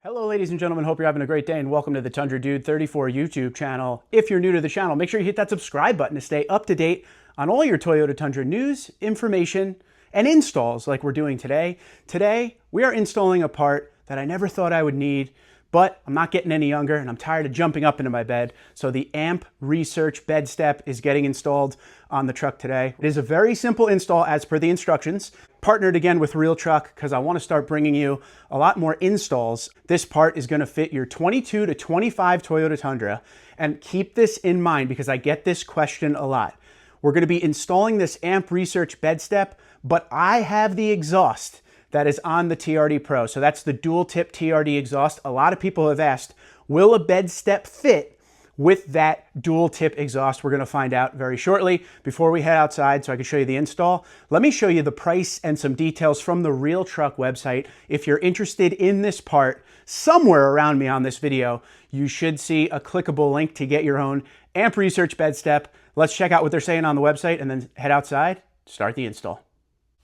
Hello ladies and gentlemen, hope you're having a great day and welcome to the Tundra Dude 34 YouTube channel. If you're new to the channel, make sure you hit that subscribe button to stay up to date on all your Toyota Tundra news, information, and installs like we're doing today. Today, we are installing a part that I never thought I would need, but I'm not getting any younger and I'm tired of jumping up into my bed. So the Amp Research bed step is getting installed on the truck today. It is a very simple install as per the instructions. Partnered again with Real Truck because I want to start bringing you a lot more installs. This part is going to fit your 22 to 25 Toyota Tundra. And keep this in mind because I get this question a lot. We're going to be installing this Amp Research bed step, but I have the exhaust that is on the TRD Pro. So that's the dual tip TRD exhaust. A lot of people have asked, will a bed step fit with that dual tip exhaust? We're gonna find out very shortly. Before we head outside so I can show you the install, let me show you the price and some details from the Real Truck website. If you're interested in this part, somewhere around me on this video, you should see a clickable link to get your own Amp Research bed step. Let's check out what they're saying on the website and then head outside, start the install.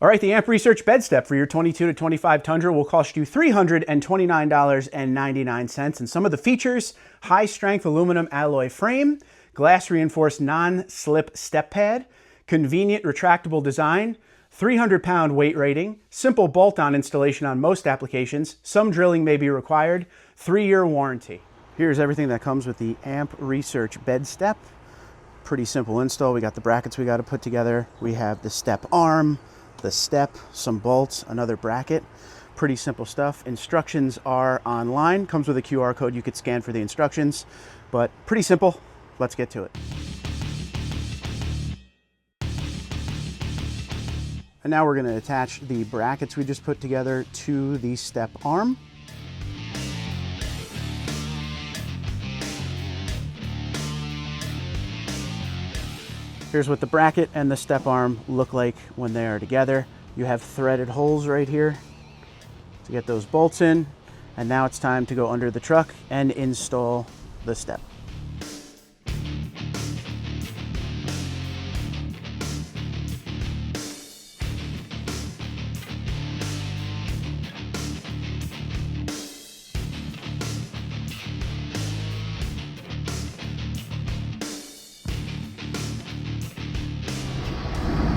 All right, the Amp Research bed step for your 22 to 25 Tundra will cost you $329.99. And some of the features: high strength aluminum alloy frame, glass reinforced non-slip step pad, convenient retractable design, 300-pound weight rating, simple bolt-on installation on most applications, some drilling may be required, 3-year warranty. Here's everything that comes with the Amp Research bed step. Pretty simple install. We got the brackets we got to put together. We have the step arm, the step, some bolts, another bracket. Pretty simple stuff. Instructions are online. Comes with a QR code you could scan for the instructions, but pretty simple. Let's get to it. And now we're going to attach the brackets we just put together to the step arm. Here's what the bracket and the step arm look like when they are together. You have threaded holes right here to get those bolts in. And now it's time to go under the truck and install the step.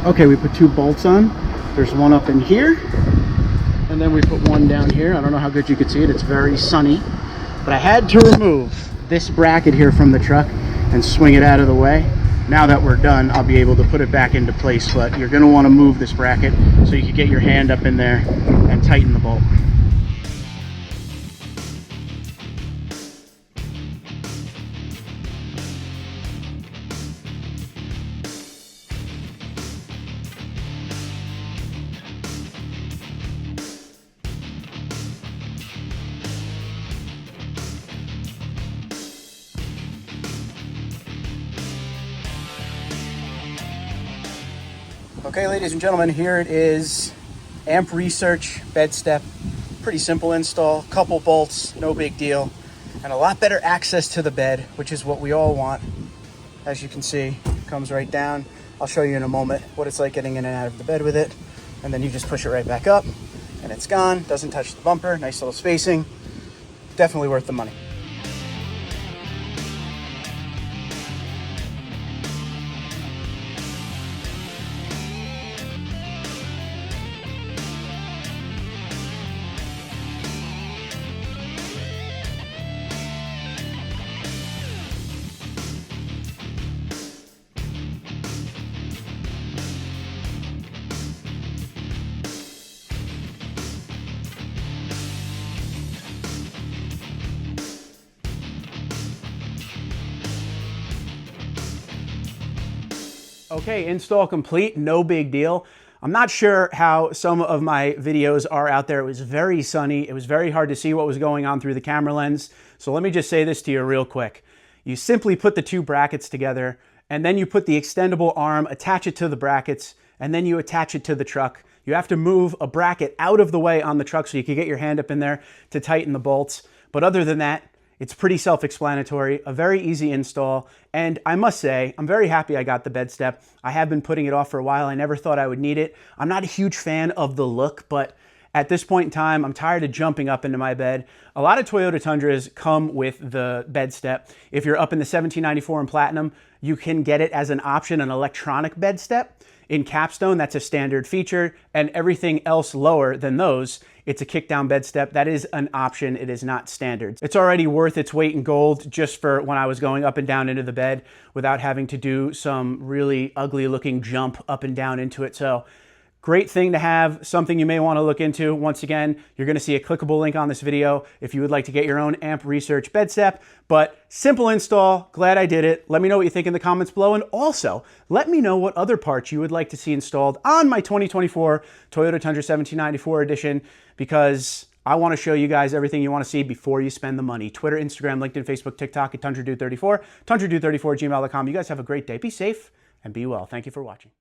Okay, we put 2 bolts on. There's one up in here, and then we put one down here. I don't know how good you could see it. It's very sunny, but I had to remove this bracket here from the truck and swing it out of the way. Now that we're done, I'll be able to put it back into place, but you're gonna wanna move this bracket so you can get your hand up in there and tighten the bolt. Okay, ladies and gentlemen, here it is. Amp Research bed step. Pretty simple install, couple bolts, no big deal. And a lot better access to the bed, which is what we all want. As you can see, it comes right down. I'll show you in a moment what it's like getting in and out of the bed with it. And then you just push it right back up and it's gone. Doesn't touch the bumper, nice little spacing. Definitely worth the money. Okay, install complete, no big deal. I'm not sure how some of my videos are out there. It was very sunny. It was very hard to see what was going on through the camera lens. So let me just say this to you real quick. You simply put the 2 brackets together, and then you put the extendable arm, attach it to the brackets, and then you attach it to the truck. You have to move a bracket out of the way on the truck so you can get your hand up in there to tighten the bolts. But other than that, it's pretty self-explanatory, a very easy install, and I must say, I'm very happy I got the bed step. I have been putting it off for a while. I never thought I would need it. I'm not a huge fan of the look, but At this point in time, I'm tired of jumping up into my bed. A lot of Toyota Tundras come with the bed step. If you're up in the 1794 and Platinum, you can get it as an option, an electronic bed step. In Capstone, that's a standard feature, and everything else lower than those, it's a kick-down bed step. That is an option. It is not standard. It's already worth its weight in gold just for when I was going up and down into the bed without having to do some really ugly-looking jump up and down into it. So great thing to have, something you may want to look into. Once again, you're going to see a clickable link on this video if you would like to get your own Amp Research bed step. But simple install, glad I did it. Let me know what you think in the comments below. And also, let me know what other parts you would like to see installed on my 2024 Toyota Tundra 1794 edition, because I want to show you guys everything you want to see before you spend the money. Twitter, Instagram, LinkedIn, Facebook, TikTok at TundraDude34, TundraDude34 @gmail.com. You guys have a great day. Be safe and be well. Thank you for watching.